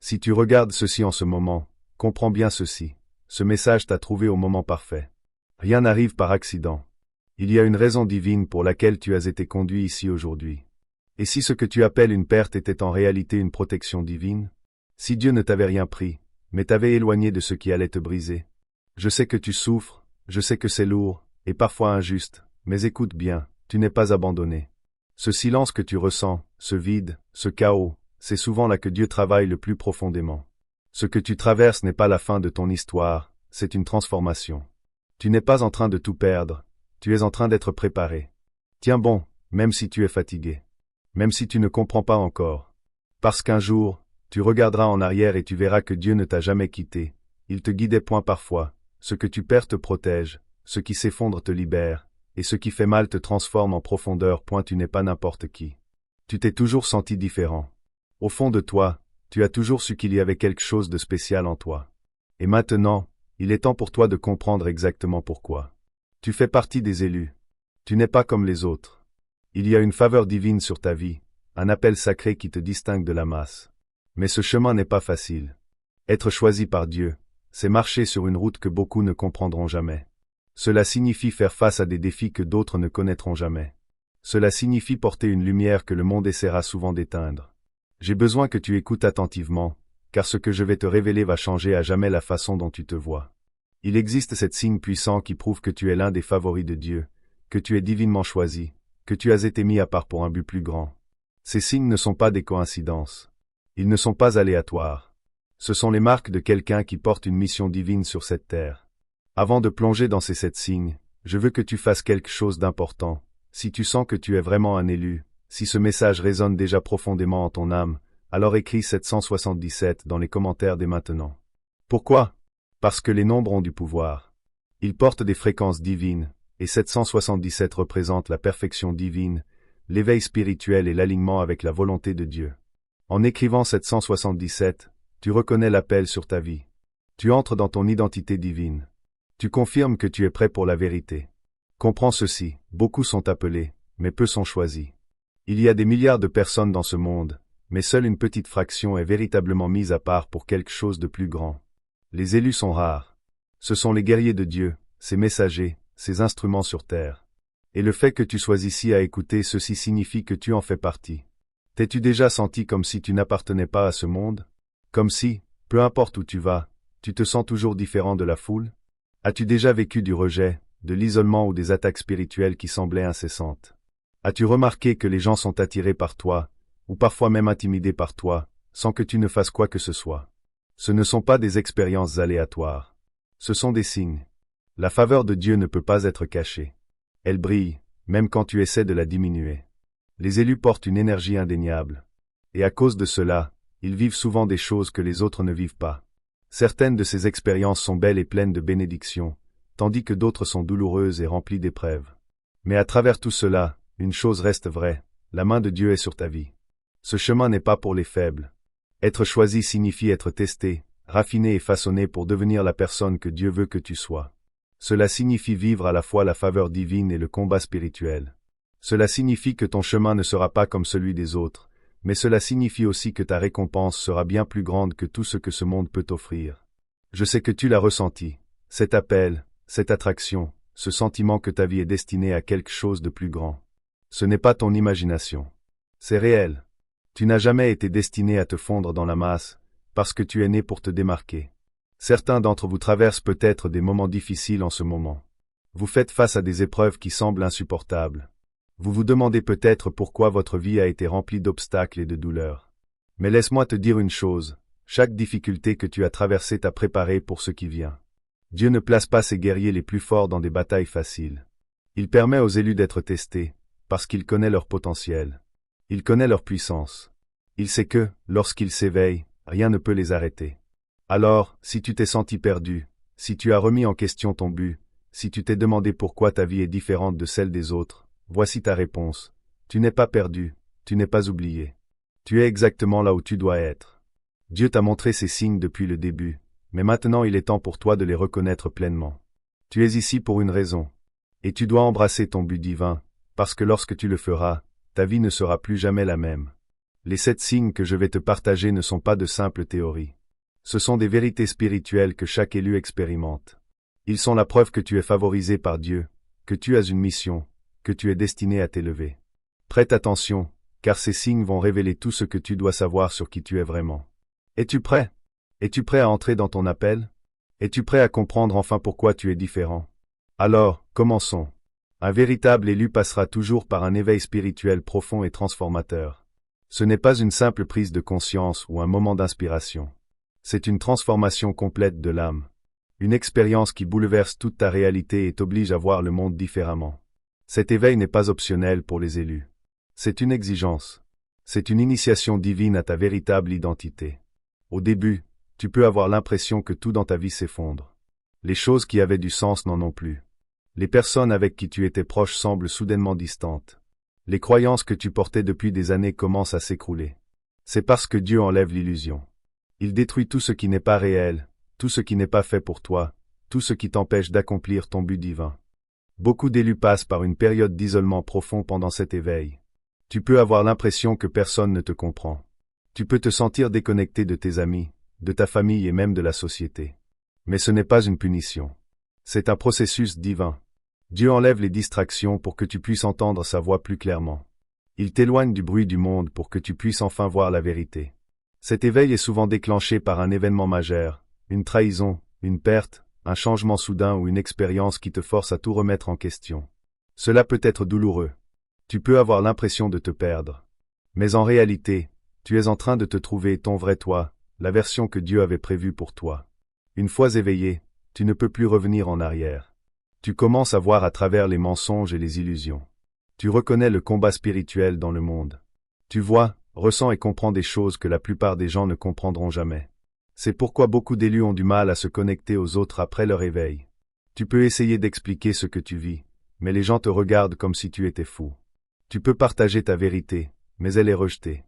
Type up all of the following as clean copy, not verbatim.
Si tu regardes ceci en ce moment, comprends bien ceci. Ce message t'a trouvé au moment parfait. Rien n'arrive par accident. Il y a une raison divine pour laquelle tu as été conduit ici aujourd'hui. Et si ce que tu appelles une perte était en réalité une protection divine? Si Dieu ne t'avait rien pris, mais t'avait éloigné de ce qui allait te briser? Je sais que tu souffres, je sais que c'est lourd, et parfois injuste, mais écoute bien, tu n'es pas abandonné. Ce silence que tu ressens, ce vide, ce chaos, c'est souvent là que Dieu travaille le plus profondément. Ce que tu traverses n'est pas la fin de ton histoire, c'est une transformation. Tu n'es pas en train de tout perdre, tu es en train d'être préparé. Tiens bon, même si tu es fatigué. Même si tu ne comprends pas encore. Parce qu'un jour, tu regarderas en arrière et tu verras que Dieu ne t'a jamais quitté. Il te guidait point parfois. Ce que tu perds te protège, ce qui s'effondre te libère, et ce qui fait mal te transforme en profondeur. Point, tu n'es pas n'importe qui. Tu t'es toujours senti différent. Au fond de toi, tu as toujours su qu'il y avait quelque chose de spécial en toi. Et maintenant, il est temps pour toi de comprendre exactement pourquoi. Tu fais partie des élus. Tu n'es pas comme les autres. Il y a une faveur divine sur ta vie, un appel sacré qui te distingue de la masse. Mais ce chemin n'est pas facile. Être choisi par Dieu, c'est marcher sur une route que beaucoup ne comprendront jamais. Cela signifie faire face à des défis que d'autres ne connaîtront jamais. Cela signifie porter une lumière que le monde essaiera souvent d'éteindre. J'ai besoin que tu écoutes attentivement, car ce que je vais te révéler va changer à jamais la façon dont tu te vois. Il existe cet signe puissant qui prouve que tu es l'un des favoris de Dieu, que tu es divinement choisi, que tu as été mis à part pour un but plus grand. Ces signes ne sont pas des coïncidences. Ils ne sont pas aléatoires. Ce sont les marques de quelqu'un qui porte une mission divine sur cette terre. Avant de plonger dans ces 7 signes, je veux que tu fasses quelque chose d'important. Si tu sens que tu es vraiment un élu, si ce message résonne déjà profondément en ton âme, alors écris 777 dans les commentaires dès maintenant. Pourquoi? Parce que les nombres ont du pouvoir. Ils portent des fréquences divines, et 777 représente la perfection divine, l'éveil spirituel et l'alignement avec la volonté de Dieu. En écrivant 777, tu reconnais l'appel sur ta vie. Tu entres dans ton identité divine. Tu confirmes que tu es prêt pour la vérité. Comprends ceci, beaucoup sont appelés, mais peu sont choisis. Il y a des milliards de personnes dans ce monde, mais seule une petite fraction est véritablement mise à part pour quelque chose de plus grand. Les élus sont rares. Ce sont les guerriers de Dieu, ses messagers, ses instruments sur terre. Et le fait que tu sois ici à écouter ceci signifie que tu en fais partie. T'es-tu déjà senti comme si tu n'appartenais pas à ce monde? Comme si, peu importe où tu vas, tu te sens toujours différent de la foule? As-tu déjà vécu du rejet, de l'isolement ou des attaques spirituelles qui semblaient incessantes? As-tu remarqué que les gens sont attirés par toi, ou parfois même intimidés par toi, sans que tu ne fasses quoi que ce soit? Ce ne sont pas des expériences aléatoires. Ce sont des signes. La faveur de Dieu ne peut pas être cachée. Elle brille, même quand tu essaies de la diminuer. Les élus portent une énergie indéniable. Et à cause de cela, ils vivent souvent des choses que les autres ne vivent pas. Certaines de ces expériences sont belles et pleines de bénédictions, tandis que d'autres sont douloureuses et remplies d'épreuves. Mais à travers tout cela, une chose reste vraie, la main de Dieu est sur ta vie. Ce chemin n'est pas pour les faibles. Être choisi signifie être testé, raffiné et façonné pour devenir la personne que Dieu veut que tu sois. Cela signifie vivre à la fois la faveur divine et le combat spirituel. Cela signifie que ton chemin ne sera pas comme celui des autres, mais cela signifie aussi que ta récompense sera bien plus grande que tout ce que ce monde peut t'offrir. Je sais que tu l'as ressenti, cet appel, cette attraction, ce sentiment que ta vie est destinée à quelque chose de plus grand. Ce n'est pas ton imagination. C'est réel. Tu n'as jamais été destiné à te fondre dans la masse, parce que tu es né pour te démarquer. Certains d'entre vous traversent peut-être des moments difficiles en ce moment. Vous faites face à des épreuves qui semblent insupportables. Vous vous demandez peut-être pourquoi votre vie a été remplie d'obstacles et de douleurs. Mais laisse-moi te dire une chose, chaque difficulté que tu as traversée t'a préparé pour ce qui vient. Dieu ne place pas ses guerriers les plus forts dans des batailles faciles. Il permet aux élus d'être testés, parce qu'il connaît leur potentiel. Il connaît leur puissance. Il sait que, lorsqu'ils s'éveillent, rien ne peut les arrêter. Alors, si tu t'es senti perdu, si tu as remis en question ton but, si tu t'es demandé pourquoi ta vie est différente de celle des autres, voici ta réponse. Tu n'es pas perdu, tu n'es pas oublié. Tu es exactement là où tu dois être. Dieu t'a montré ces signes depuis le début, mais maintenant il est temps pour toi de les reconnaître pleinement. Tu es ici pour une raison. Et tu dois embrasser ton but divin, parce que lorsque tu le feras, ta vie ne sera plus jamais la même. Les 7 signes que je vais te partager ne sont pas de simples théories. Ce sont des vérités spirituelles que chaque élu expérimente. Ils sont la preuve que tu es favorisé par Dieu, que tu as une mission, que tu es destiné à t'élever. Prête attention, car ces signes vont révéler tout ce que tu dois savoir sur qui tu es vraiment. Es-tu prêt? Es-tu prêt à entrer dans ton appel? Es-tu prêt à comprendre enfin pourquoi tu es différent? Alors, commençons. Un véritable élu passera toujours par un éveil spirituel profond et transformateur. Ce n'est pas une simple prise de conscience ou un moment d'inspiration. C'est une transformation complète de l'âme. Une expérience qui bouleverse toute ta réalité et t'oblige à voir le monde différemment. Cet éveil n'est pas optionnel pour les élus. C'est une exigence. C'est une initiation divine à ta véritable identité. Au début, tu peux avoir l'impression que tout dans ta vie s'effondre. Les choses qui avaient du sens n'en ont plus. Les personnes avec qui tu étais proche semblent soudainement distantes. Les croyances que tu portais depuis des années commencent à s'écrouler. C'est parce que Dieu enlève l'illusion. Il détruit tout ce qui n'est pas réel, tout ce qui n'est pas fait pour toi, tout ce qui t'empêche d'accomplir ton but divin. Beaucoup d'élus passent par une période d'isolement profond pendant cet éveil. Tu peux avoir l'impression que personne ne te comprend. Tu peux te sentir déconnecté de tes amis, de ta famille et même de la société. Mais ce n'est pas une punition. C'est un processus divin. Dieu enlève les distractions pour que tu puisses entendre sa voix plus clairement. Il t'éloigne du bruit du monde pour que tu puisses enfin voir la vérité. Cet éveil est souvent déclenché par un événement majeur, une trahison, une perte, un changement soudain ou une expérience qui te force à tout remettre en question. Cela peut être douloureux. Tu peux avoir l'impression de te perdre. Mais en réalité, tu es en train de te trouver ton vrai toi, la version que Dieu avait prévue pour toi. Une fois éveillé, tu ne peux plus revenir en arrière. Tu commences à voir à travers les mensonges et les illusions. Tu reconnais le combat spirituel dans le monde. Tu vois, ressens et comprends des choses que la plupart des gens ne comprendront jamais. C'est pourquoi beaucoup d'élus ont du mal à se connecter aux autres après leur éveil. Tu peux essayer d'expliquer ce que tu vis, mais les gens te regardent comme si tu étais fou. Tu peux partager ta vérité, mais elle est rejetée.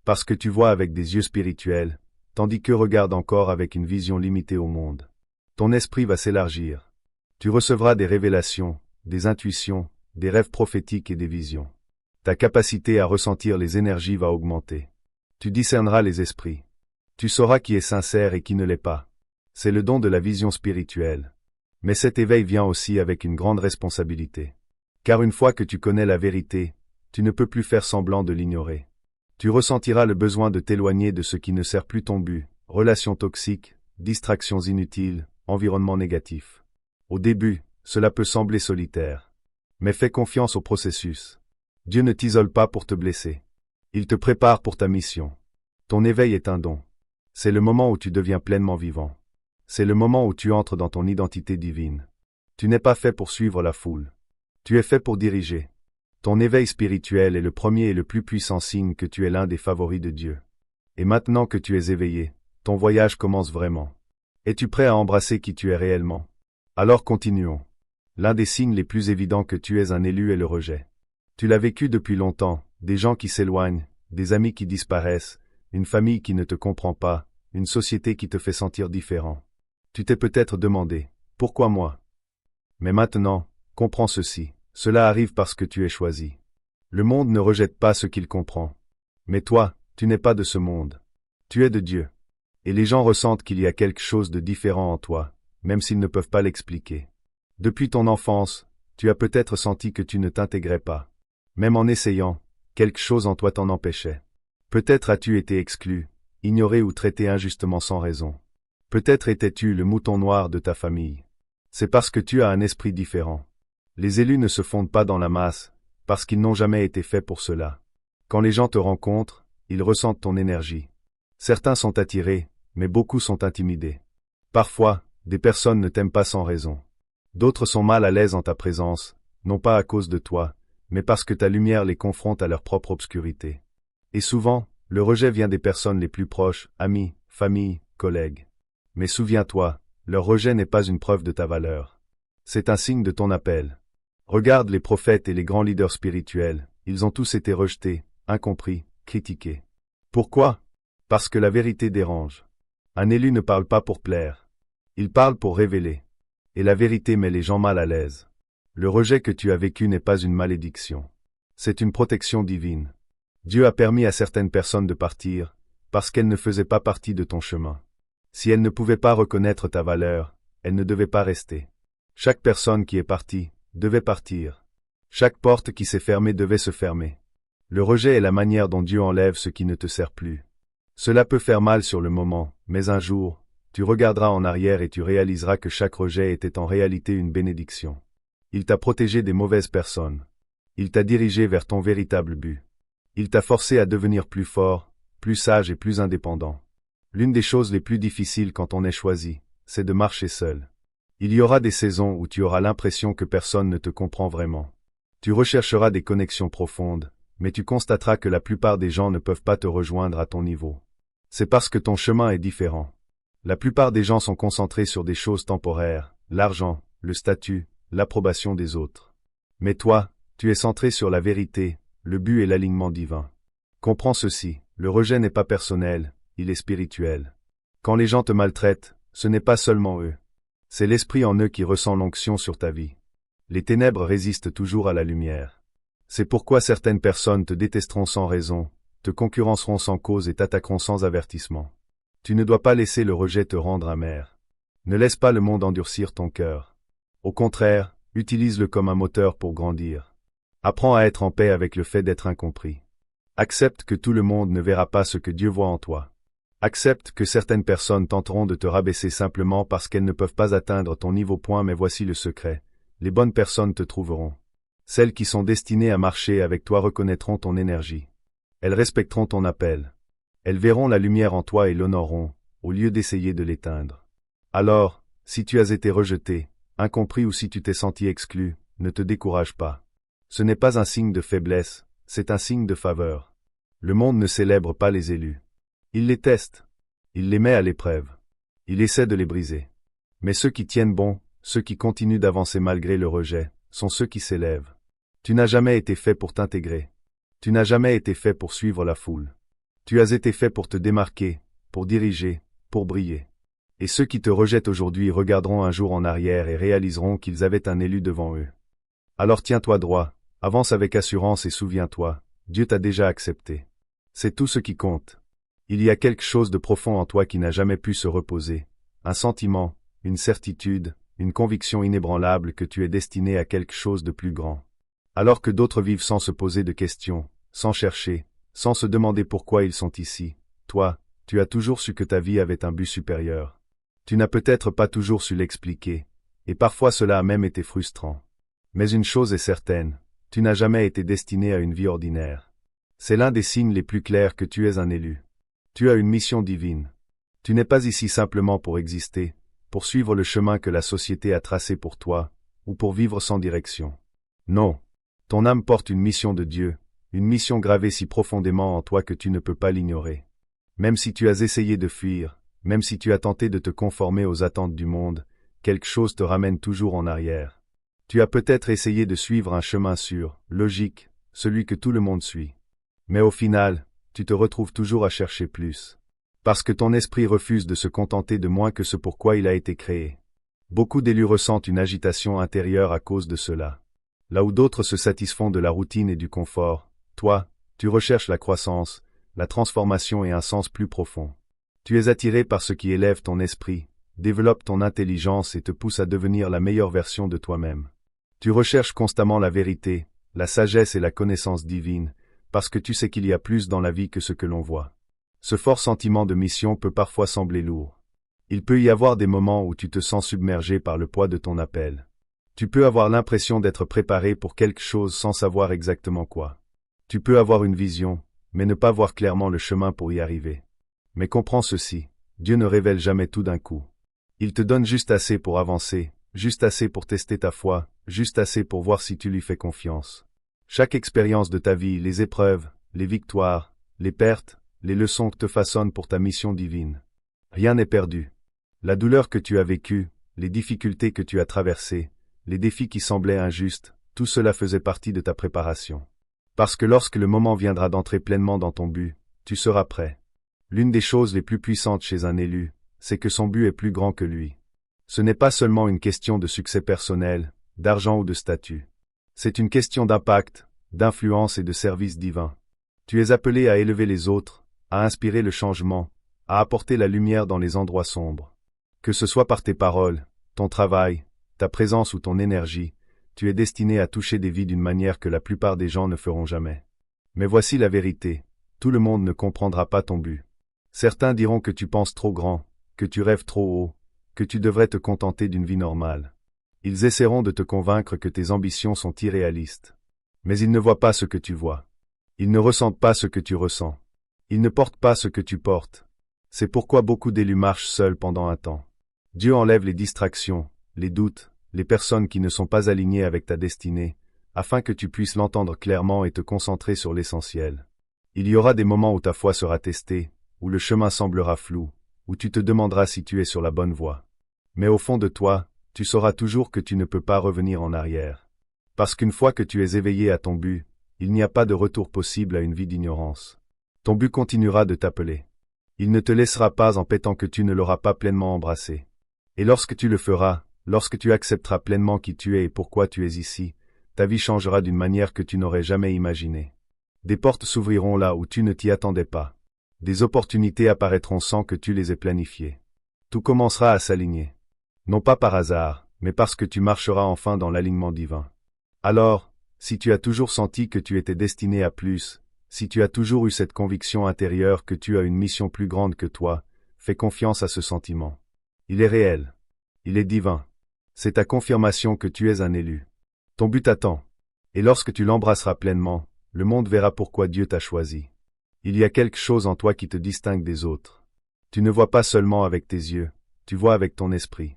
Parce que tu vois avec des yeux spirituels, tandis qu'eux regardent encore avec une vision limitée au monde. Ton esprit va s'élargir. Tu recevras des révélations, des intuitions, des rêves prophétiques et des visions. Ta capacité à ressentir les énergies va augmenter. Tu discerneras les esprits. Tu sauras qui est sincère et qui ne l'est pas. C'est le don de la vision spirituelle. Mais cet éveil vient aussi avec une grande responsabilité. Car une fois que tu connais la vérité, tu ne peux plus faire semblant de l'ignorer. Tu ressentiras le besoin de t'éloigner de ce qui ne sert plus ton but, relations toxiques, distractions inutiles, environnement négatif. Au début, cela peut sembler solitaire. Mais fais confiance au processus. Dieu ne t'isole pas pour te blesser. Il te prépare pour ta mission. Ton éveil est un don. C'est le moment où tu deviens pleinement vivant. C'est le moment où tu entres dans ton identité divine. Tu n'es pas fait pour suivre la foule. Tu es fait pour diriger. Ton éveil spirituel est le premier et le plus puissant signe que tu es l'un des favoris de Dieu. Et maintenant que tu es éveillé, ton voyage commence vraiment. Es-tu prêt à embrasser qui tu es réellement? Alors continuons. L'un des signes les plus évidents que tu es un élu est le rejet. Tu l'as vécu depuis longtemps, des gens qui s'éloignent, des amis qui disparaissent, une famille qui ne te comprend pas, une société qui te fait sentir différent. Tu t'es peut-être demandé, pourquoi moi? Mais maintenant, comprends ceci, cela arrive parce que tu es choisi. Le monde ne rejette pas ce qu'il comprend. Mais toi, tu n'es pas de ce monde. Tu es de Dieu. Et les gens ressentent qu'il y a quelque chose de différent en toi, même s'ils ne peuvent pas l'expliquer. Depuis ton enfance, tu as peut-être senti que tu ne t'intégrais pas. Même en essayant, quelque chose en toi t'en empêchait. Peut-être as-tu été exclu, ignoré ou traité injustement sans raison. Peut-être étais-tu le mouton noir de ta famille. C'est parce que tu as un esprit différent. Les élus ne se fondent pas dans la masse, parce qu'ils n'ont jamais été faits pour cela. Quand les gens te rencontrent, ils ressentent ton énergie. Certains sont attirés, mais beaucoup sont intimidés. Parfois, des personnes ne t'aiment pas sans raison. D'autres sont mal à l'aise en ta présence, non pas à cause de toi, mais parce que ta lumière les confronte à leur propre obscurité. Et souvent, le rejet vient des personnes les plus proches, amis, famille, collègues. Mais souviens-toi, leur rejet n'est pas une preuve de ta valeur. C'est un signe de ton appel. Regarde les prophètes et les grands leaders spirituels, ils ont tous été rejetés, incompris, critiqués. Pourquoi? Parce que la vérité dérange. Un élu ne parle pas pour plaire. Il parle pour révéler. Et la vérité met les gens mal à l'aise. Le rejet que tu as vécu n'est pas une malédiction. C'est une protection divine. Dieu a permis à certaines personnes de partir, parce qu'elles ne faisaient pas partie de ton chemin. Si elles ne pouvaient pas reconnaître ta valeur, elles ne devaient pas rester. Chaque personne qui est partie, devait partir. Chaque porte qui s'est fermée devait se fermer. Le rejet est la manière dont Dieu enlève ce qui ne te sert plus. Cela peut faire mal sur le moment, mais un jour, tu regarderas en arrière et tu réaliseras que chaque rejet était en réalité une bénédiction. Il t'a protégé des mauvaises personnes. Il t'a dirigé vers ton véritable but. Il t'a forcé à devenir plus fort, plus sage et plus indépendant. L'une des choses les plus difficiles quand on est choisi, c'est de marcher seul. Il y aura des saisons où tu auras l'impression que personne ne te comprend vraiment. Tu rechercheras des connexions profondes, mais tu constateras que la plupart des gens ne peuvent pas te rejoindre à ton niveau. C'est parce que ton chemin est différent. La plupart des gens sont concentrés sur des choses temporaires, l'argent, le statut, l'approbation des autres. Mais toi, tu es centré sur la vérité, le but et l'alignement divin. Comprends ceci, le rejet n'est pas personnel, il est spirituel. Quand les gens te maltraitent, ce n'est pas seulement eux. C'est l'esprit en eux qui ressent l'onction sur ta vie. Les ténèbres résistent toujours à la lumière. C'est pourquoi certaines personnes te détesteront sans raison, te concurrenceront sans cause et t'attaqueront sans avertissement. Tu ne dois pas laisser le rejet te rendre amer. Ne laisse pas le monde endurcir ton cœur. Au contraire, utilise-le comme un moteur pour grandir. Apprends à être en paix avec le fait d'être incompris. Accepte que tout le monde ne verra pas ce que Dieu voit en toi. Accepte que certaines personnes tenteront de te rabaisser simplement parce qu'elles ne peuvent pas atteindre ton niveau. Mais voici le secret. Les bonnes personnes te trouveront. Celles qui sont destinées à marcher avec toi reconnaîtront ton énergie. Elles respecteront ton appel. Elles verront la lumière en toi et l'honoreront, au lieu d'essayer de l'éteindre. Alors, si tu as été rejeté, incompris ou si tu t'es senti exclu, ne te décourage pas. Ce n'est pas un signe de faiblesse, c'est un signe de faveur. Le monde ne célèbre pas les élus. Il les teste. Il les met à l'épreuve. Il essaie de les briser. Mais ceux qui tiennent bon, ceux qui continuent d'avancer malgré le rejet, sont ceux qui s'élèvent. Tu n'as jamais été fait pour t'intégrer. Tu n'as jamais été fait pour suivre la foule. Tu as été fait pour te démarquer, pour diriger, pour briller. Et ceux qui te rejettent aujourd'hui regarderont un jour en arrière et réaliseront qu'ils avaient un élu devant eux. Alors tiens-toi droit, avance avec assurance et souviens-toi, Dieu t'a déjà accepté. C'est tout ce qui compte. Il y a quelque chose de profond en toi qui n'a jamais pu se reposer, un sentiment, une certitude, une conviction inébranlable que tu es destiné à quelque chose de plus grand. Alors que d'autres vivent sans se poser de questions, sans chercher, sans se demander pourquoi ils sont ici, toi, tu as toujours su que ta vie avait un but supérieur. Tu n'as peut-être pas toujours su l'expliquer, et parfois cela a même été frustrant. Mais une chose est certaine, tu n'as jamais été destiné à une vie ordinaire. C'est l'un des signes les plus clairs que tu es un élu. Tu as une mission divine. Tu n'es pas ici simplement pour exister, pour suivre le chemin que la société a tracé pour toi, ou pour vivre sans direction. Non. Ton âme porte une mission de Dieu, une mission gravée si profondément en toi que tu ne peux pas l'ignorer. Même si tu as essayé de fuir, même si tu as tenté de te conformer aux attentes du monde, quelque chose te ramène toujours en arrière. Tu as peut-être essayé de suivre un chemin sûr, logique, celui que tout le monde suit. Mais au final, tu te retrouves toujours à chercher plus. Parce que ton esprit refuse de se contenter de moins que ce pour quoi il a été créé. Beaucoup d'élus ressentent une agitation intérieure à cause de cela. Là où d'autres se satisfont de la routine et du confort, toi, tu recherches la croissance, la transformation et un sens plus profond. Tu es attiré par ce qui élève ton esprit, développe ton intelligence et te pousse à devenir la meilleure version de toi-même. Tu recherches constamment la vérité, la sagesse et la connaissance divine, parce que tu sais qu'il y a plus dans la vie que ce que l'on voit. Ce fort sentiment de mission peut parfois sembler lourd. Il peut y avoir des moments où tu te sens submergé par le poids de ton appel. Tu peux avoir l'impression d'être préparé pour quelque chose sans savoir exactement quoi. Tu peux avoir une vision, mais ne pas voir clairement le chemin pour y arriver. Mais comprends ceci, Dieu ne révèle jamais tout d'un coup. Il te donne juste assez pour avancer, juste assez pour tester ta foi, juste assez pour voir si tu lui fais confiance. Chaque expérience de ta vie, les épreuves, les victoires, les pertes, les leçons te façonnent pour ta mission divine. Rien n'est perdu. La douleur que tu as vécue, les difficultés que tu as traversées, les défis qui semblaient injustes, tout cela faisait partie de ta préparation. Parce que lorsque le moment viendra d'entrer pleinement dans ton but, tu seras prêt. L'une des choses les plus puissantes chez un élu, c'est que son but est plus grand que lui. Ce n'est pas seulement une question de succès personnel, d'argent ou de statut. C'est une question d'impact, d'influence et de service divin. Tu es appelé à élever les autres, à inspirer le changement, à apporter la lumière dans les endroits sombres. Que ce soit par tes paroles, ton travail, ta présence ou ton énergie, tu es destiné à toucher des vies d'une manière que la plupart des gens ne feront jamais. Mais voici la vérité, tout le monde ne comprendra pas ton but. Certains diront que tu penses trop grand, que tu rêves trop haut, que tu devrais te contenter d'une vie normale. Ils essaieront de te convaincre que tes ambitions sont irréalistes. Mais ils ne voient pas ce que tu vois. Ils ne ressentent pas ce que tu ressens. Ils ne portent pas ce que tu portes. C'est pourquoi beaucoup d'élus marchent seuls pendant un temps. Dieu enlève les distractions, les doutes, les personnes qui ne sont pas alignées avec ta destinée, afin que tu puisses l'entendre clairement et te concentrer sur l'essentiel. Il y aura des moments où ta foi sera testée, où le chemin semblera flou, où tu te demanderas si tu es sur la bonne voie. Mais au fond de toi, tu sauras toujours que tu ne peux pas revenir en arrière. Parce qu'une fois que tu es éveillé à ton but, il n'y a pas de retour possible à une vie d'ignorance. Ton but continuera de t'appeler. Il ne te laissera pas en pétant que tu ne l'auras pas pleinement embrassé. Et lorsque tu le feras, lorsque tu accepteras pleinement qui tu es et pourquoi tu es ici, ta vie changera d'une manière que tu n'aurais jamais imaginée. Des portes s'ouvriront là où tu ne t'y attendais pas. Des opportunités apparaîtront sans que tu les aies planifiées. Tout commencera à s'aligner. Non pas par hasard, mais parce que tu marcheras enfin dans l'alignement divin. Alors, si tu as toujours senti que tu étais destiné à plus, si tu as toujours eu cette conviction intérieure que tu as une mission plus grande que toi, fais confiance à ce sentiment. Il est réel. Il est divin. C'est ta confirmation que tu es un élu. Ton but t'attend. Et lorsque tu l'embrasseras pleinement, le monde verra pourquoi Dieu t'a choisi. Il y a quelque chose en toi qui te distingue des autres. Tu ne vois pas seulement avec tes yeux, tu vois avec ton esprit.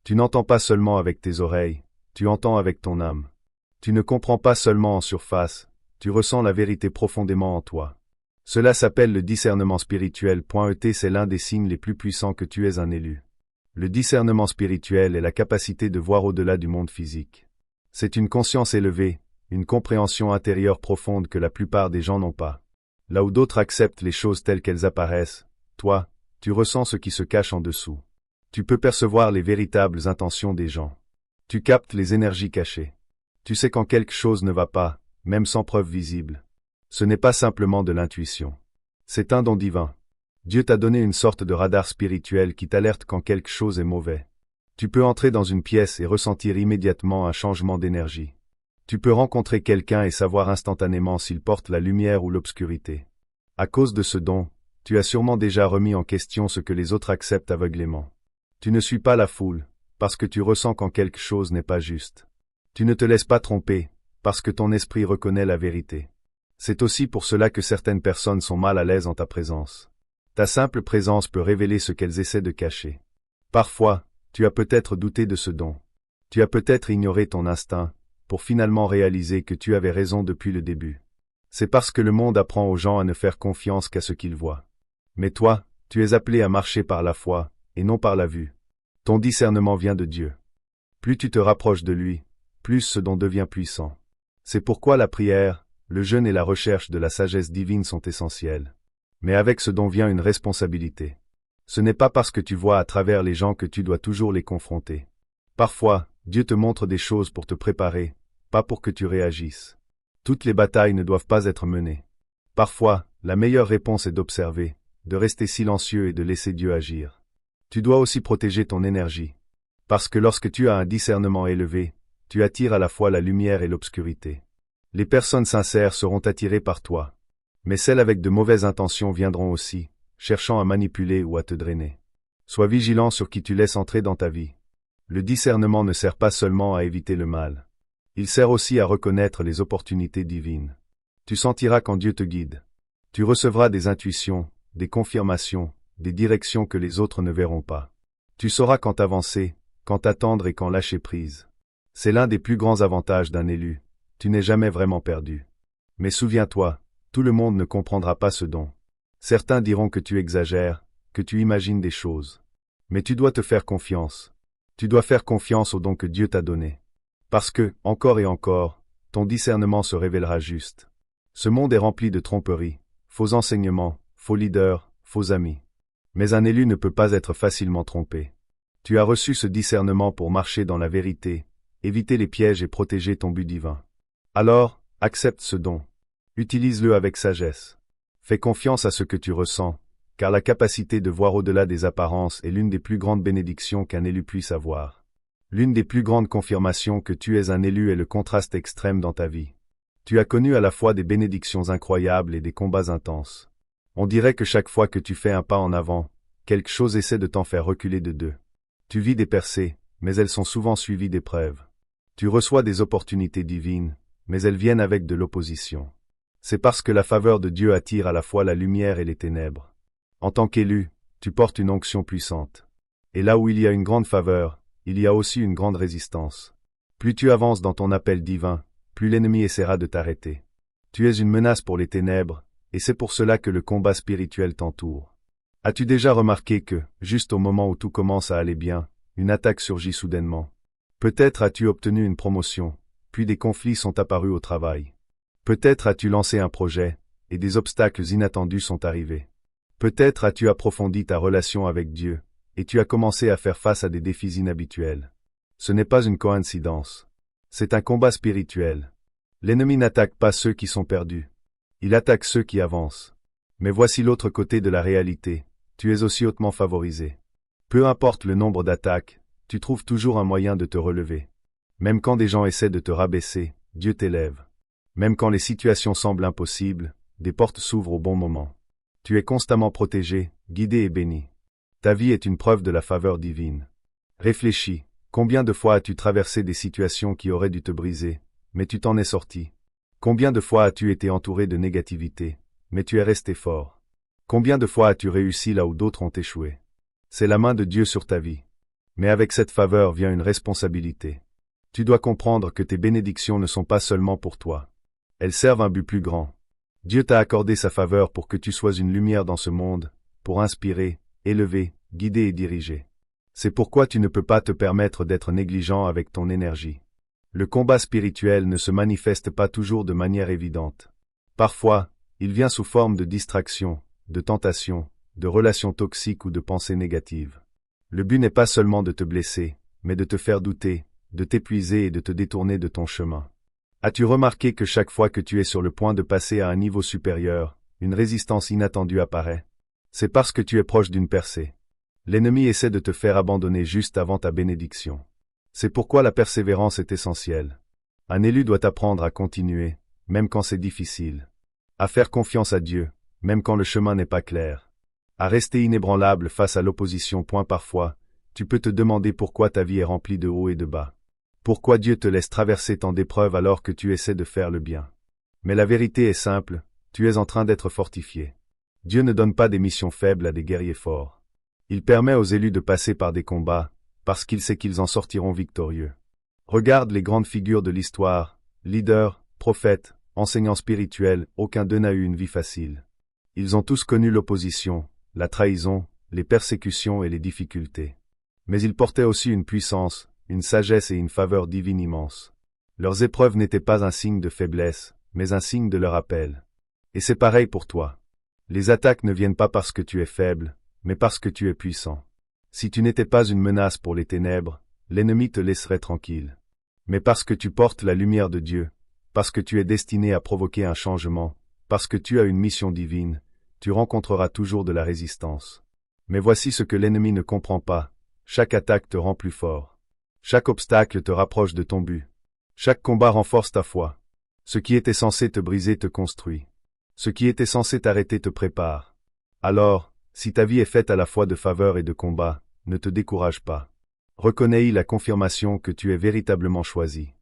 Tu n'entends pas seulement avec tes oreilles, tu entends avec ton âme. Tu ne comprends pas seulement en surface, tu ressens la vérité profondément en toi. Cela s'appelle le discernement spirituel. C'est l'un des signes les plus puissants que tu es un élu. Le discernement spirituel est la capacité de voir au-delà du monde physique. C'est une conscience élevée, une compréhension intérieure profonde que la plupart des gens n'ont pas. Là où d'autres acceptent les choses telles qu'elles apparaissent, toi, tu ressens ce qui se cache en dessous. Tu peux percevoir les véritables intentions des gens. Tu captes les énergies cachées. Tu sais quand quelque chose ne va pas, même sans preuve visible. Ce n'est pas simplement de l'intuition. C'est un don divin. Dieu t'a donné une sorte de radar spirituel qui t'alerte quand quelque chose est mauvais. Tu peux entrer dans une pièce et ressentir immédiatement un changement d'énergie. Tu peux rencontrer quelqu'un et savoir instantanément s'il porte la lumière ou l'obscurité. À cause de ce don, tu as sûrement déjà remis en question ce que les autres acceptent aveuglément. Tu ne suis pas la foule, parce que tu ressens quand quelque chose n'est pas juste. Tu ne te laisses pas tromper, parce que ton esprit reconnaît la vérité. C'est aussi pour cela que certaines personnes sont mal à l'aise en ta présence. Ta simple présence peut révéler ce qu'elles essaient de cacher. Parfois, tu as peut-être douté de ce don. Tu as peut-être ignoré ton instinct, pour finalement réaliser que tu avais raison depuis le début. C'est parce que le monde apprend aux gens à ne faire confiance qu'à ce qu'ils voient. Mais toi, tu es appelé à marcher par la foi, et non par la vue. Ton discernement vient de Dieu. Plus tu te rapproches de lui, plus ce don devient puissant. C'est pourquoi la prière, le jeûne et la recherche de la sagesse divine sont essentiels. Mais avec ce don vient une responsabilité. Ce n'est pas parce que tu vois à travers les gens que tu dois toujours les confronter. Parfois, Dieu te montre des choses pour te préparer, pas pour que tu réagisses. Toutes les batailles ne doivent pas être menées. Parfois, la meilleure réponse est d'observer, de rester silencieux et de laisser Dieu agir. Tu dois aussi protéger ton énergie. Parce que lorsque tu as un discernement élevé, tu attires à la fois la lumière et l'obscurité. Les personnes sincères seront attirées par toi. Mais celles avec de mauvaises intentions viendront aussi, cherchant à manipuler ou à te drainer. Sois vigilant sur qui tu laisses entrer dans ta vie. Le discernement ne sert pas seulement à éviter le mal. Il sert aussi à reconnaître les opportunités divines. Tu sentiras quand Dieu te guide. Tu recevras des intuitions, des confirmations, des directions que les autres ne verront pas. Tu sauras quand avancer, quand attendre et quand lâcher prise. C'est l'un des plus grands avantages d'un élu. Tu n'es jamais vraiment perdu. Mais souviens-toi, tout le monde ne comprendra pas ce don. Certains diront que tu exagères, que tu imagines des choses. Mais tu dois te faire confiance. Tu dois faire confiance au don que Dieu t'a donné. Parce que, encore et encore, ton discernement se révélera juste. Ce monde est rempli de tromperies, faux enseignements, faux leaders, faux amis. Mais un élu ne peut pas être facilement trompé. Tu as reçu ce discernement pour marcher dans la vérité, éviter les pièges et protéger ton but divin. Alors, accepte ce don. Utilise-le avec sagesse. Fais confiance à ce que tu ressens, car la capacité de voir au-delà des apparences est l'une des plus grandes bénédictions qu'un élu puisse avoir. L'une des plus grandes confirmations que tu es un élu est le contraste extrême dans ta vie. Tu as connu à la fois des bénédictions incroyables et des combats intenses. On dirait que chaque fois que tu fais un pas en avant, quelque chose essaie de t'en faire reculer de deux. Tu vis des percées, mais elles sont souvent suivies d'épreuves. Tu reçois des opportunités divines, mais elles viennent avec de l'opposition. C'est parce que la faveur de Dieu attire à la fois la lumière et les ténèbres. En tant qu'élu, tu portes une onction puissante. Et là où il y a une grande faveur, il y a aussi une grande résistance. Plus tu avances dans ton appel divin, plus l'ennemi essaiera de t'arrêter. Tu es une menace pour les ténèbres, et c'est pour cela que le combat spirituel t'entoure. As-tu déjà remarqué que, juste au moment où tout commence à aller bien, une attaque surgit soudainement? Peut-être as-tu obtenu une promotion, puis des conflits sont apparus au travail. Peut-être as-tu lancé un projet, et des obstacles inattendus sont arrivés. Peut-être as-tu approfondi ta relation avec Dieu, et tu as commencé à faire face à des défis inhabituels. Ce n'est pas une coïncidence. C'est un combat spirituel. L'ennemi n'attaque pas ceux qui sont perdus. Il attaque ceux qui avancent. Mais voici l'autre côté de la réalité. Tu es aussi hautement favorisé. Peu importe le nombre d'attaques, tu trouves toujours un moyen de te relever. Même quand des gens essaient de te rabaisser, Dieu t'élève. Même quand les situations semblent impossibles, des portes s'ouvrent au bon moment. Tu es constamment protégé, guidé et béni. Ta vie est une preuve de la faveur divine. Réfléchis, combien de fois as-tu traversé des situations qui auraient dû te briser, mais tu t'en es sorti? Combien de fois as-tu été entouré de négativité, mais tu es resté fort? Combien de fois as-tu réussi là où d'autres ont échoué? C'est la main de Dieu sur ta vie. Mais avec cette faveur vient une responsabilité. Tu dois comprendre que tes bénédictions ne sont pas seulement pour toi. Elles servent un but plus grand. Dieu t'a accordé sa faveur pour que tu sois une lumière dans ce monde, pour inspirer, élever, guider et diriger. C'est pourquoi tu ne peux pas te permettre d'être négligent avec ton énergie. Le combat spirituel ne se manifeste pas toujours de manière évidente. Parfois, il vient sous forme de distraction, de tentation, de relations toxiques ou de pensées négatives. Le but n'est pas seulement de te blesser, mais de te faire douter, de t'épuiser et de te détourner de ton chemin. As-tu remarqué que chaque fois que tu es sur le point de passer à un niveau supérieur, une résistance inattendue apparaît? C'est parce que tu es proche d'une percée. L'ennemi essaie de te faire abandonner juste avant ta bénédiction. C'est pourquoi la persévérance est essentielle. Un élu doit apprendre à continuer, même quand c'est difficile. À faire confiance à Dieu, même quand le chemin n'est pas clair. À rester inébranlable face à l'opposition. Parfois, tu peux te demander pourquoi ta vie est remplie de hauts et de bas. Pourquoi Dieu te laisse traverser tant d'épreuves alors que tu essaies de faire le bien? Mais la vérité est simple, tu es en train d'être fortifié. Dieu ne donne pas des missions faibles à des guerriers forts. Il permet aux élus de passer par des combats, parce qu'il sait qu'ils en sortiront victorieux. Regarde les grandes figures de l'histoire, leaders, prophètes, enseignants spirituels, aucun d'eux n'a eu une vie facile. Ils ont tous connu l'opposition, la trahison, les persécutions et les difficultés. Mais ils portaient aussi une puissance, une sagesse et une faveur divine immense. Leurs épreuves n'étaient pas un signe de faiblesse, mais un signe de leur appel. Et c'est pareil pour toi. Les attaques ne viennent pas parce que tu es faible, mais parce que tu es puissant. Si tu n'étais pas une menace pour les ténèbres, l'ennemi te laisserait tranquille. Mais parce que tu portes la lumière de Dieu, parce que tu es destiné à provoquer un changement, parce que tu as une mission divine, tu rencontreras toujours de la résistance. Mais voici ce que l'ennemi ne comprend pas. Chaque attaque te rend plus fort. Chaque obstacle te rapproche de ton but. Chaque combat renforce ta foi. Ce qui était censé te briser te construit. Ce qui était censé t'arrêter te prépare. Alors, si ta vie est faite à la fois de faveur et de combat, ne te décourage pas. Reconnais-y la confirmation que tu es véritablement choisi.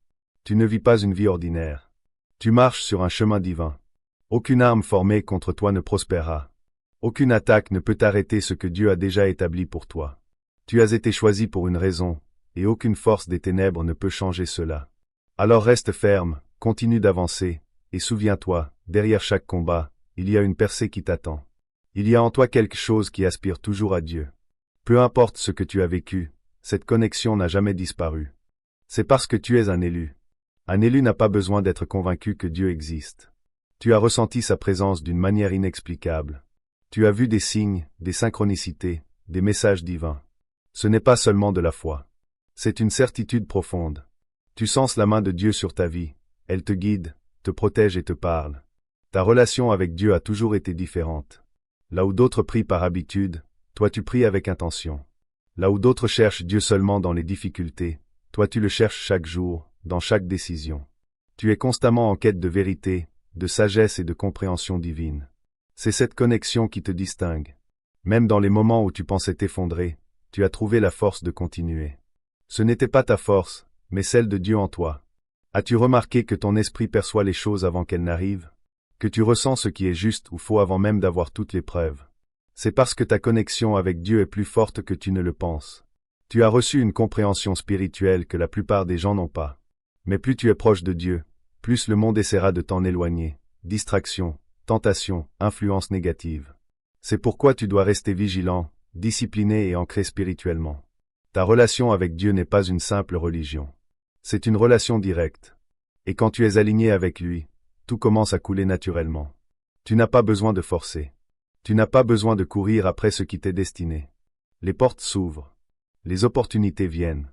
Tu ne vis pas une vie ordinaire. Tu marches sur un chemin divin. Aucune arme formée contre toi ne prospérera. Aucune attaque ne peut arrêter ce que Dieu a déjà établi pour toi. Tu as été choisi pour une raison, et aucune force des ténèbres ne peut changer cela. Alors reste ferme, continue d'avancer, et souviens-toi, derrière chaque combat, il y a une percée qui t'attend. Il y a en toi quelque chose qui aspire toujours à Dieu. Peu importe ce que tu as vécu, cette connexion n'a jamais disparu. C'est parce que tu es un élu. Un élu n'a pas besoin d'être convaincu que Dieu existe. Tu as ressenti sa présence d'une manière inexplicable. Tu as vu des signes, des synchronicités, des messages divins. Ce n'est pas seulement de la foi. C'est une certitude profonde. Tu sens la main de Dieu sur ta vie. Elle te guide, te protège et te parle. Ta relation avec Dieu a toujours été différente. Là où d'autres prient par habitude, toi tu pries avec intention. Là où d'autres cherchent Dieu seulement dans les difficultés, toi tu le cherches chaque jour, dans chaque décision. Tu es constamment en quête de vérité, de sagesse et de compréhension divine. C'est cette connexion qui te distingue. Même dans les moments où tu pensais t'effondrer, tu as trouvé la force de continuer. Ce n'était pas ta force, mais celle de Dieu en toi. As-tu remarqué que ton esprit perçoit les choses avant qu'elles n'arrivent? Que tu ressens ce qui est juste ou faux avant même d'avoir toutes les preuves? C'est parce que ta connexion avec Dieu est plus forte que tu ne le penses. Tu as reçu une compréhension spirituelle que la plupart des gens n'ont pas. Mais plus tu es proche de Dieu, plus le monde essaiera de t'en éloigner. Distraction, tentation, influence négative. C'est pourquoi tu dois rester vigilant, discipliné et ancré spirituellement. Ta relation avec Dieu n'est pas une simple religion. C'est une relation directe. Et quand tu es aligné avec lui, tout commence à couler naturellement. Tu n'as pas besoin de forcer. Tu n'as pas besoin de courir après ce qui t'est destiné. Les portes s'ouvrent. Les opportunités viennent.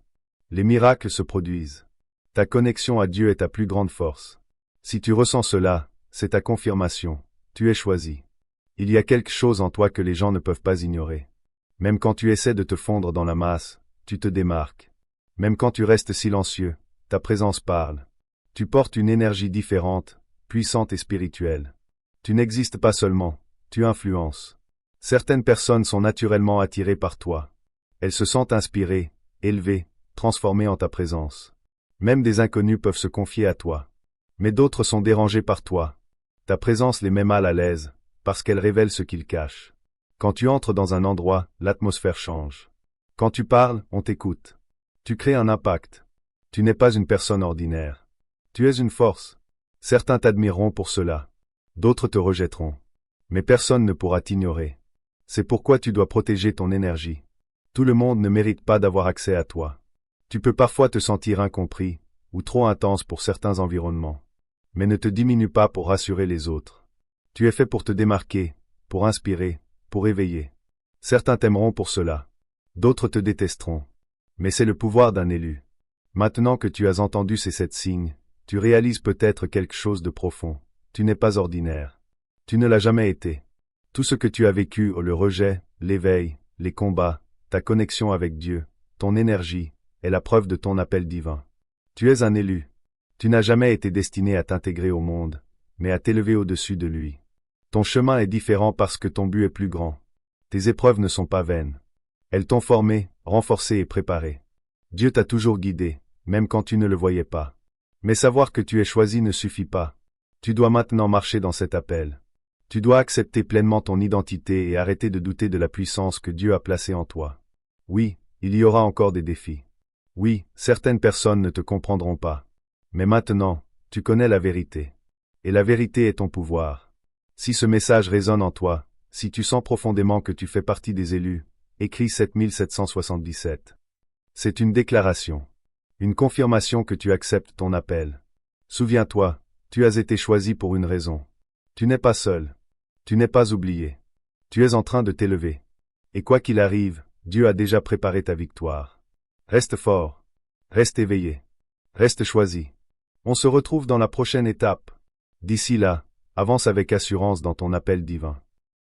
Les miracles se produisent. Ta connexion à Dieu est ta plus grande force. Si tu ressens cela, c'est ta confirmation. Tu es choisi. Il y a quelque chose en toi que les gens ne peuvent pas ignorer. Même quand tu essaies de te fondre dans la masse, tu te démarques. Même quand tu restes silencieux, ta présence parle. Tu portes une énergie différente, puissante et spirituelle. Tu n'existes pas seulement, tu influences. Certaines personnes sont naturellement attirées par toi. Elles se sentent inspirées, élevées, transformées en ta présence. Même des inconnus peuvent se confier à toi. Mais d'autres sont dérangés par toi. Ta présence les met mal à l'aise, parce qu'elle révèle ce qu'ils cachent. Quand tu entres dans un endroit, l'atmosphère change. Quand tu parles, on t'écoute. Tu crées un impact. Tu n'es pas une personne ordinaire. Tu es une force. Certains t'admireront pour cela. D'autres te rejetteront. Mais personne ne pourra t'ignorer. C'est pourquoi tu dois protéger ton énergie. Tout le monde ne mérite pas d'avoir accès à toi. Tu peux parfois te sentir incompris, ou trop intense pour certains environnements. Mais ne te diminue pas pour rassurer les autres. Tu es fait pour te démarquer, pour inspirer, pour éveiller. Certains t'aimeront pour cela. D'autres te détesteront. Mais c'est le pouvoir d'un élu. Maintenant que tu as entendu ces 7 signes, tu réalises peut-être quelque chose de profond. Tu n'es pas ordinaire. Tu ne l'as jamais été. Tout ce que tu as vécu, le rejet, l'éveil, les combats, ta connexion avec Dieu, ton énergie, est la preuve de ton appel divin. Tu es un élu. Tu n'as jamais été destiné à t'intégrer au monde, mais à t'élever au-dessus de lui. Ton chemin est différent parce que ton but est plus grand. Tes épreuves ne sont pas vaines. Elles t'ont formé, renforcé et préparé. Dieu t'a toujours guidé, même quand tu ne le voyais pas. Mais savoir que tu es choisi ne suffit pas. Tu dois maintenant marcher dans cet appel. Tu dois accepter pleinement ton identité et arrêter de douter de la puissance que Dieu a placée en toi. Oui, il y aura encore des défis. Oui, certaines personnes ne te comprendront pas. Mais maintenant, tu connais la vérité. Et la vérité est ton pouvoir. Si ce message résonne en toi, si tu sens profondément que tu fais partie des élus, écris 7777. C'est une déclaration. Une confirmation que tu acceptes ton appel. Souviens-toi, tu as été choisi pour une raison. Tu n'es pas seul. Tu n'es pas oublié. Tu es en train de t'élever. Et quoi qu'il arrive, Dieu a déjà préparé ta victoire. Reste fort. Reste éveillé. Reste choisi. On se retrouve dans la prochaine étape. D'ici là, avance avec assurance dans ton appel divin.